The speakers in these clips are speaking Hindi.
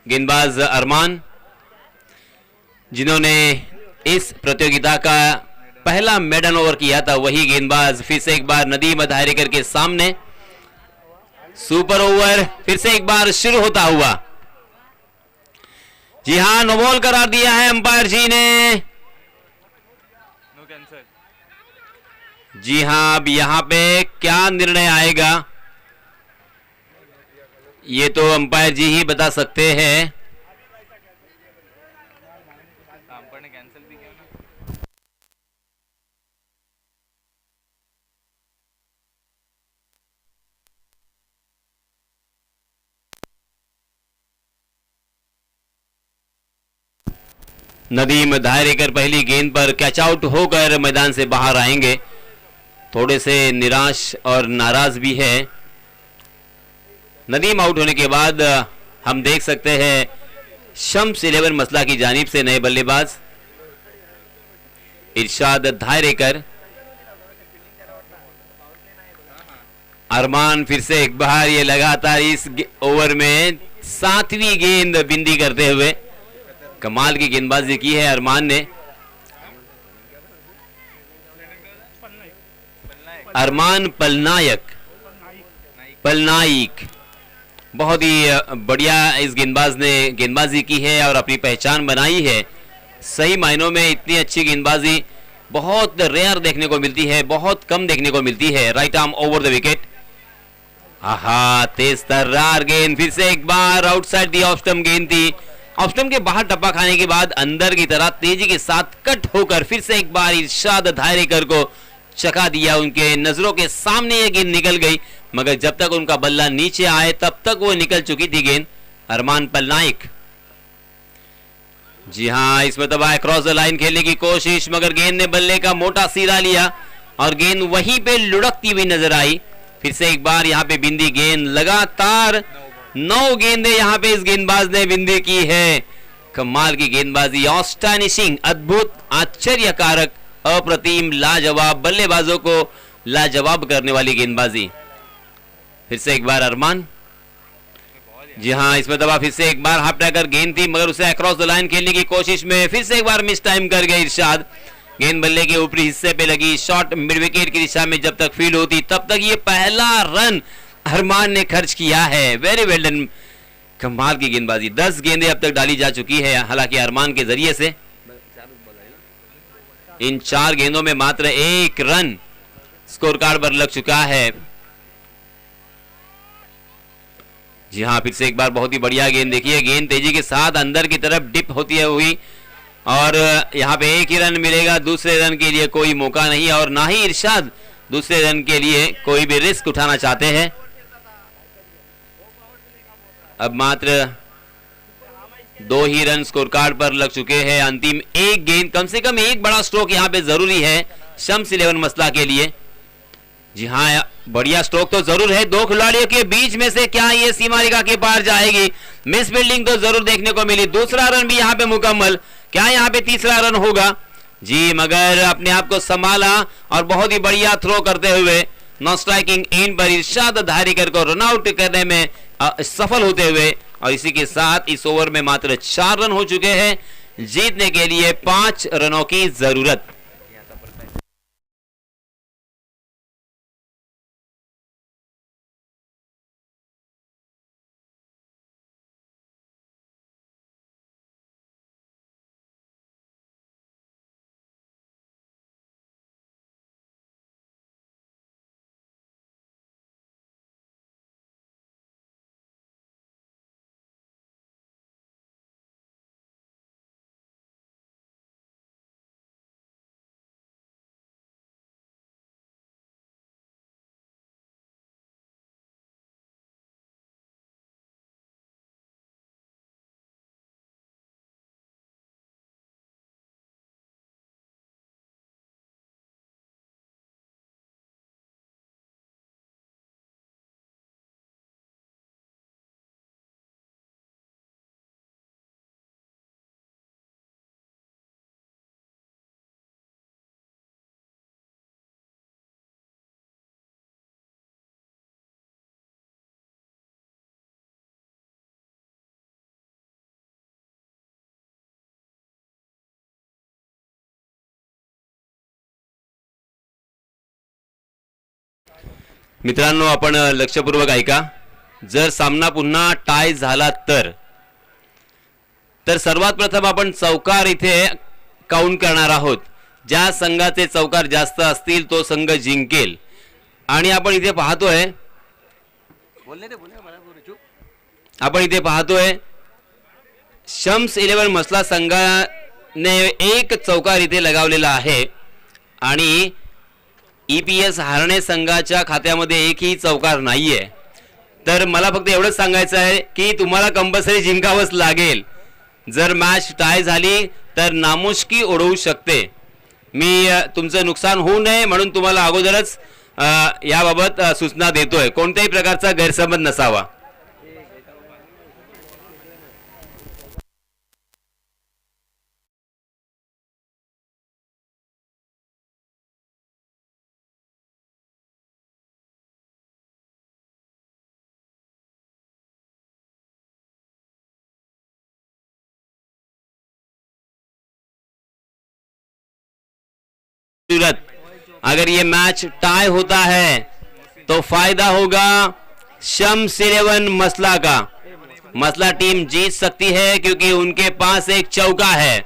गेंदबाज अरमान, जिन्होंने इस प्रतियोगिता का पहला मेडन ओवर किया था, वही गेंदबाज फिर से एक बार नदीम धारेकर के सामने। सुपर ओवर फिर से एक बार शुरू होता हुआ। जी हां, नो बॉल करार दिया है अंपायर जी ने। जी हां, अब यहां पे क्या निर्णय आएगा ये तो अंपायर जी ही बता सकते हैं। नदीम धारेकर पहली गेंद पर कैच आउट होकर मैदान से बाहर आएंगे। थोड़े से निराश और नाराज भी है। नदीम आउट होने के बाद हम देख सकते हैं शम्स 11 मसला की जानिब से नए बल्लेबाज इरशाद धारेकर। अरमान फिर से एक बार ये लगातार इस ओवर में 7वीं गेंद बिंदी करते हुए कमाल की गेंदबाजी की है अरमान ने। अरमान पलनाइक बहुत ही बढ़िया इस गेंदबाज ने गेंदबाजी की है और अपनी पहचान बनाई है। सही मायनों में इतनी अच्छी गेंदबाजी बहुत रेयर देखने को मिलती है, बहुत कम देखने को मिलती है। Right arm over the wicket. आहा, तेज तर्रार गेंद, फिर से एक बार आउटसाइड दी ऑफ स्टंप गेंद थी। ऑफ स्टंप के बाहर टप्पा खाने के बाद अंदर की तरह तेजी के साथ कट होकर फिर से एक बार इरशाद धारेकर को चका दिया। उनके नजरों के सामने ये गेंद निकल गई, मगर जब तक उनका बल्ला नीचे आए तब तक वो निकल चुकी थी गेंद। अरमान पलनाइक, जी हां, इसमें दबाए क्रॉस द लाइन खेलने की कोशिश, मगर गेंद ने बल्ले का मोटा सीधा लिया और गेंद वहीं पे लुढ़कती हुई नजर आई। फिर से एक बार यहां पे बिंदी गेंद, लगातार 9 गेंदें यहां पे इस गेंदबाज ने बिंदी की है। कमाल की गेंदबाजी, ऑस्टानिशिंग, अद्भुत, आश्चर्यकारक, अप्रतिम, लाजवाब, बल्लेबाजों को लाजवाब करने वाली गेंदबाजी। फिर से एक बार अरमान, जी हां, इसमें दबा फिर से एक बार हाफ टैकर गेंद थी, मगर उसे अक्रॉस द लाइन खेलने की कोशिश में फिर से एक बार मिस टाइम कर गए इरशाद। गेंद बल्ले के ऊपरी हिस्से पे लगी, शॉट मिड विकेट की दिशा में जब तक फील्ड होती तब तक ये पहला रन अरमान ने खर्च किया है। वेरी वेल डन, कमाल की गेंदबाजी। 10 गेंदें अब तक डाली जा चुकी है, हालांकि अरमान के जरिए से इन 4 गेंदों में मात्र 1 रन स्कोर कार्ड पर लग चुका है। जी हां, फिर से एक बार बहुत ही बढ़िया गेंद, देखिए गेंद तेजी के साथ अंदर की तरफ डिप होती है हुई और यहां पे 1 ही रन मिलेगा। दूसरे रन के लिए कोई मौका नहीं और ना ही इरशाद दूसरे रन के लिए कोई भी रिस्क उठाना चाहते हैं। अब मात्र 2 ही रन स्कोर कार्ड पर लग चुके हैं। अंतिम 1 गेंद, कम से कम 1 बड़ा स्ट्रोक यहां पे जरूरी है शम्स 11 मसला के लिए। जी हां, बढ़िया स्ट्रोक तो जरूर है। 2 खिलाड़ियों के बीच में से क्या ये सीमा रेखा के पार जाएगी? मिस फील्डिंग तो जरूर देखने को मिली। दूसरा रन भी यहां पे मुकम्मल, क्या यहां पे तीसरा रन होगा? जी, मगर अपने आप को संभाला और बहुत ही बढ़िया थ्रो करते हुए नॉन स्ट्राइकिंग एंड पर इरशाद धारेकर को रन आउट करने में सफल होते हुए, और इसी के साथ इस ओवर में मात्र 4 रन हो चुके हैं। जीतने के लिए 5 रनों की जरूरत। मित्रांनो, आपण लक्षपूर्वक ऐका. जर सामना पुन्हा टाय झाला तर सर्वात प्रथम आपण चौकार इथे काउंट करणार आहोत. ज्या संघाचे चौकार जास्त असतील तो संघ जिंकेल. आणि आपण इथे पाहतोय शम्स 11 मसला संघाने एक चौकार इथे लगावलेला आहे आणि EPS हारणे संघाच्या खात्यामध्ये एकही चौकार नाहीये. तर मला फक्त एवढंच सांगायचं आहे की तुम्हाला कंपल्सरी जिंकावंच लागेल. जर मॅच टाय झाली तर नामुष्की ओढवू शकते. मी तुमचं नुकसान होऊ नये म्हणून तुम्हाला अगोदरच याबाबत सूचना देतोय. कोणत्याही प्रकारचा गैरसमज नसावा. अगर ये मैच टाई होता है तो फायदा होगा शम्स 11 मसला का. मसला टीम जीत सकती है क्योंकि उनके पास एक चौका है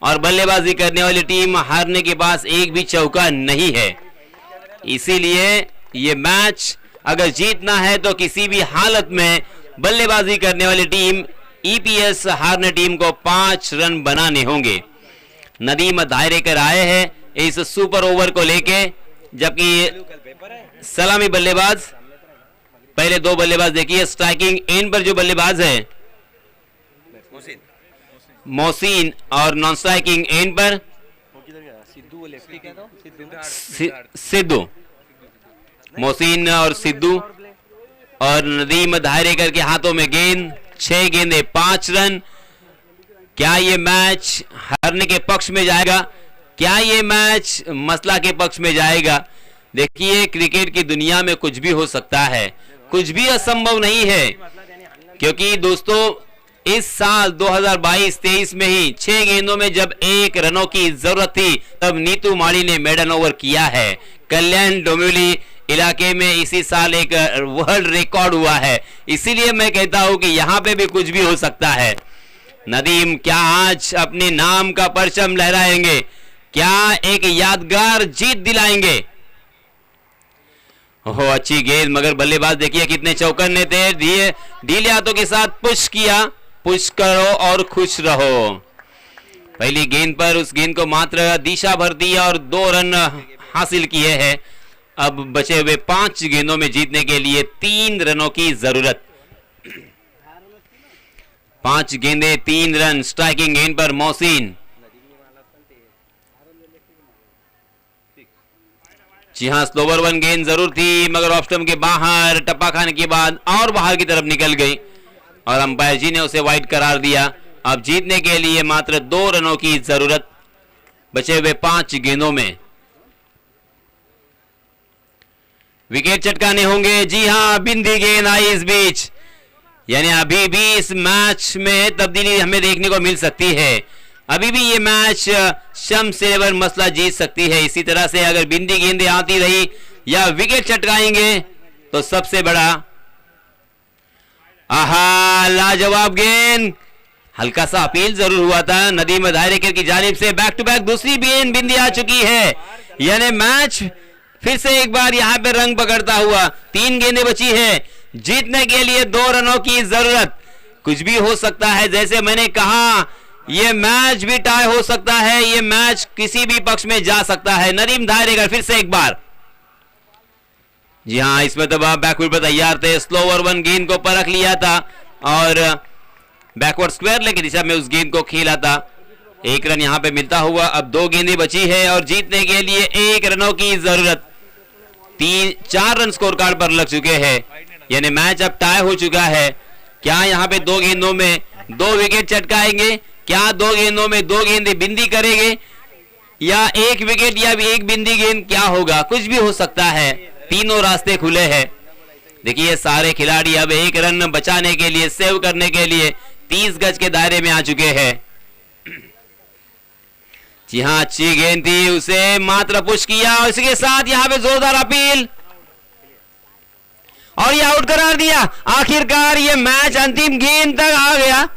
और बल्लेबाजी करने वाली टीम हारने के पास एक भी चौका नहीं है. इसीलिए ये मैच अगर जीतना है तो किसी भी हालत में बल्लेबाजी करने वाली टीम EPS हारने टीम को 5 रन बनाने होंगे. नदीम धायरेकर आए हैं इस सुपर ओवर को लेके, जबकि सलामी बल्लेबाज पहले 2 बल्लेबाज देखिए. स्ट्राइकिंग एंड पर जो बल्लेबाज है मोहसिन और नॉन स्ट्राइकिंग एंड पर सिद्धू. मोहसिन और सिद्धू और नदीम धायरेकर के हाथों में गेंद. 6 गेंदे 5 रन. क्या ये मैच हारने के पक्ष में जाएगा? क्या ये मैच मसला के पक्ष में जाएगा? देखिए, क्रिकेट की दुनिया में कुछ भी हो सकता है. कुछ भी असंभव नहीं है, क्योंकि दोस्तों इस साल 2022-23 में ही 6 गेंदों में जब 1 रनों की जरूरत थी तब नीतू माड़ी ने मेडन ओवर किया है. कल्याण डोंबिवली इलाके में इसी साल एक वर्ल्ड रिकॉर्ड हुआ है. इसीलिए मैं कहता हूं कि यहां पे भी कुछ भी हो सकता है. नदीम क्या आज अपने नाम का परचम लहराएंगे? क्या एक यादगार जीत दिलाएंगे? ओह, अच्छी गेंद, मगर बल्लेबाज देखिए कितने चौकन्ने थे. ढीले हाथों के साथ पुश किया. पुश करो और खुश रहो. पहली गेंद पर उस गेंद को मात्र दिशा भर दी और 2 रन हासिल किए हैं. अब बचे हुए 5 गेंदों में जीतने के लिए 3 रनों की जरूरत. 5 गेंदे 3 रन. स्ट्राइकिंग गेंद पर मोहसिन. जी हाँ, स्लोवर 1 गेंद जरूर थी, मगर ऑफ स्टंप के बाहर टप्पा खाने के बाद और बाहर की तरफ निकल गई और अंपायर जी ने उसे वाइड करार दिया. अब जीतने के लिए मात्र 2 रनों की जरूरत बचे हुए 5 गेंदों में. विकेट चटकाने होंगे. जी हाँ, बिंदी गेंद आई इस बीच. यानी अभी भी इस मैच में तब्दीली हमें देखने को मिल सकती है. अभी भी ये मैच शम्स 11 मसला जीत सकती है. इसी तरह से अगर बिंदी गेंदें आती रही या विकेट चटकाएंगे तो सबसे बड़ा. आहा, लाजवाब गेंद. हल्का सा अपील जरूर हुआ था नदीम धायरेकर की जानिब से. बैक टू बैक दूसरी बिंदी आ चुकी है. यानी मैच फिर से एक बार यहां पे रंग पकड़ता हुआ. 3 गेंदें बची है. जीतने के लिए 2 रनों की जरूरत. कुछ भी हो सकता है. जैसे मैंने कहा, ये मैच भी टाई हो सकता है. ये मैच किसी भी पक्ष में जा सकता है. नदीम धायरेकर फिर से एक बार. जी हाँ, इसमें तो बैकवर्ड पर तैयार थे. स्लोवर 1 गेंद को परख लिया था और बैकवर्ड स्क्वायर लेग की दिशा में उस गेंद को खेला था. 1 रन यहां पे मिलता हुआ. अब 2 गेंदें बची है और जीतने के लिए 1 रनों की जरूरत. 4 रन स्कोर कार्ड पर लग चुके हैं. यानी मैच अब टाई हो चुका है. क्या यहां पे 2 गेंदों में 2 विकेट चटकाएंगे? क्या 2 गेंदों में 2 गेंदें बिंदी करेंगे या 1 विकेट या 1 बिंदी गेंद? क्या होगा? कुछ भी हो सकता है. तीनों रास्ते खुले हैं. देखिए, सारे खिलाड़ी अब 1 रन बचाने के लिए, सेव करने के लिए 30 गज के दायरे में आ चुके हैं. जी हाँ, अच्छी गेंद थी, उसे मात्र पुश किया और इसके साथ यहाँ पे जोरदार अपील. और ये आउट करार दिया। आखिरकार ये मैच अंतिम गेंद तक आ गया।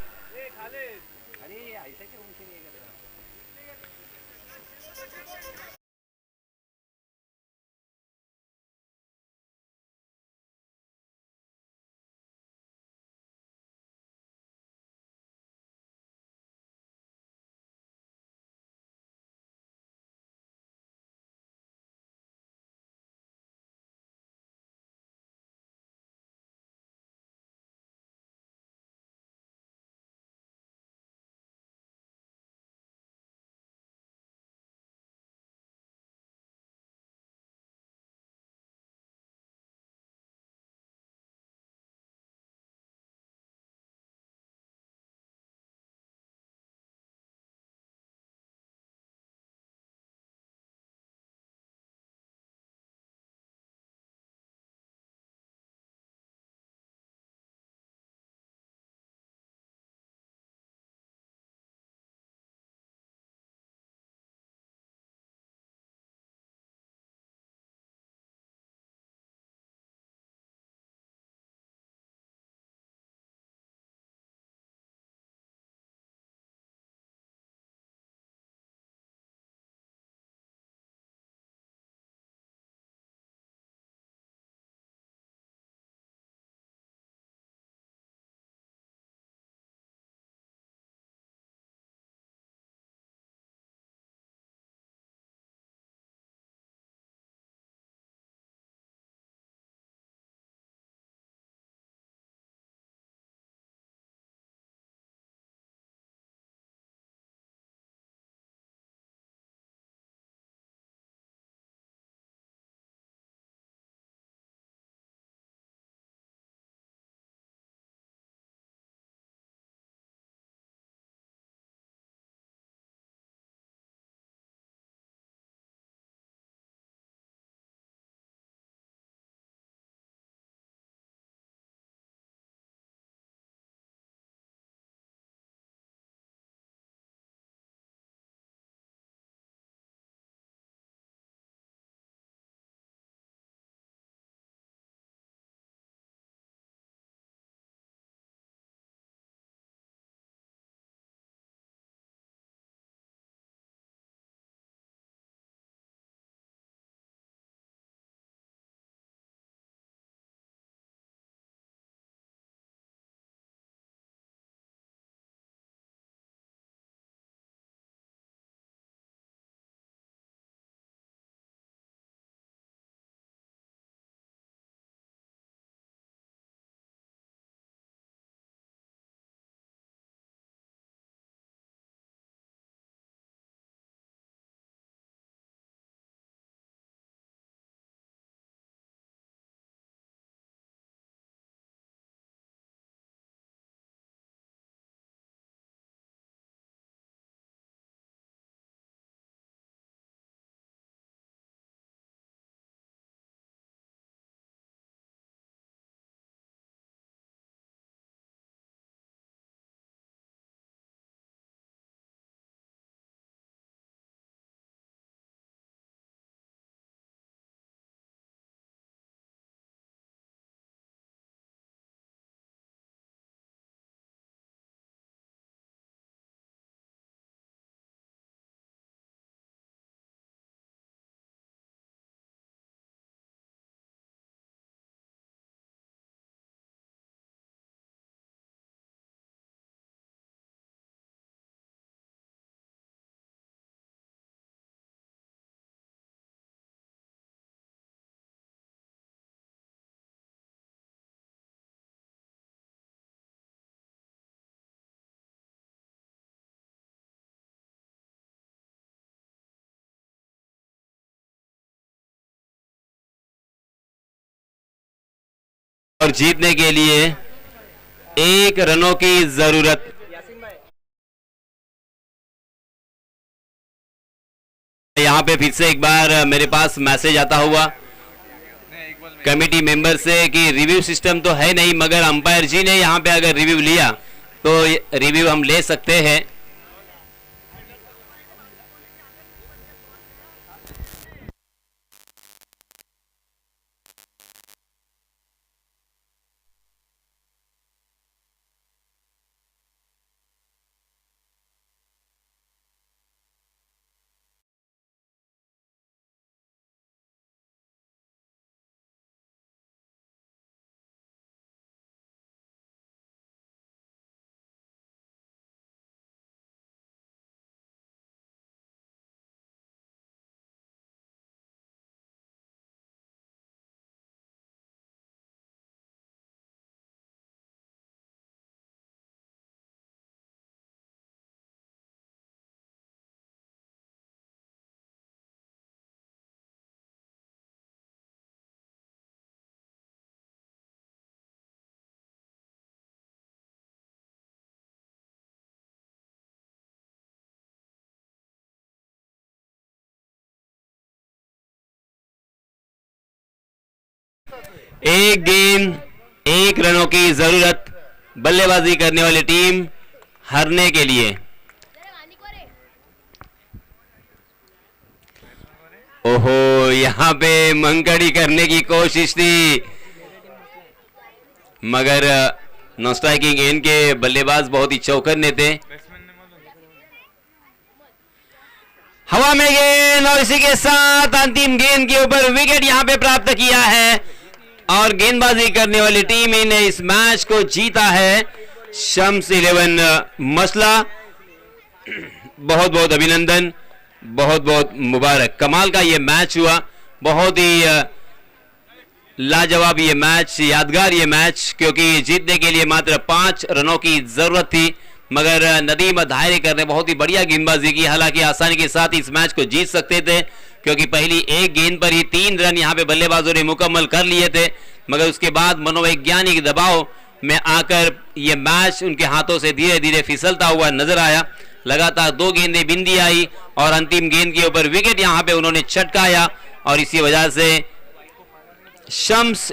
और जीतने के लिए 1 रनों की जरूरत। यहाँ पे फिर से एक बार मेरे पास मैसेज आता हुआ कमेटी मेंबर से कि रिव्यू सिस्टम तो है नहीं, मगर अंपायर जी ने यहाँ पे अगर रिव्यू लिया तो रिव्यू हम ले सकते हैं। एक गेंद 1 रनों की जरूरत बल्लेबाजी करने वाली टीम हारने के लिए। ओहो, यहां पे मंकड़ी करने की कोशिश थी, मगर नॉन स्ट्राइकिंग गेंद के बल्लेबाज बहुत ही चौकन्ने थे। हवा में गेंद और इसी के साथ अंतिम गेंद के ऊपर विकेट यहां पे प्राप्त किया है और गेंदबाजी करने वाली टीम ने इस मैच को जीता है। शम्स 11 मसला, बहुत बहुत अभिनंदन, बहुत बहुत मुबारक। कमाल का ये मैच हुआ, बहुत ही लाजवाब ये मैच, यादगार ये मैच, क्योंकि जीतने के लिए मात्र 5 रनों की जरूरत थी, मगर नदीम धायरेकर ने बहुत ही बढ़िया गेंदबाजी की। हालांकि आसानी के साथ इस मैच को जीत सकते थे, क्योंकि पहली एक गेंद पर ही 3 रन यहां पे बल्लेबाजों ने मुकम्मल कर लिए थे, मगर उसके बाद मनोवैज्ञानिक दबाव में आकर यह मैच उनके हाथों से धीरे धीरे फिसलता हुआ नजर आया। लगातार 2 गेंदें बिंदी आई और अंतिम गेंद के ऊपर विकेट यहां पे उन्होंने चटकाया और इसी वजह से शम्स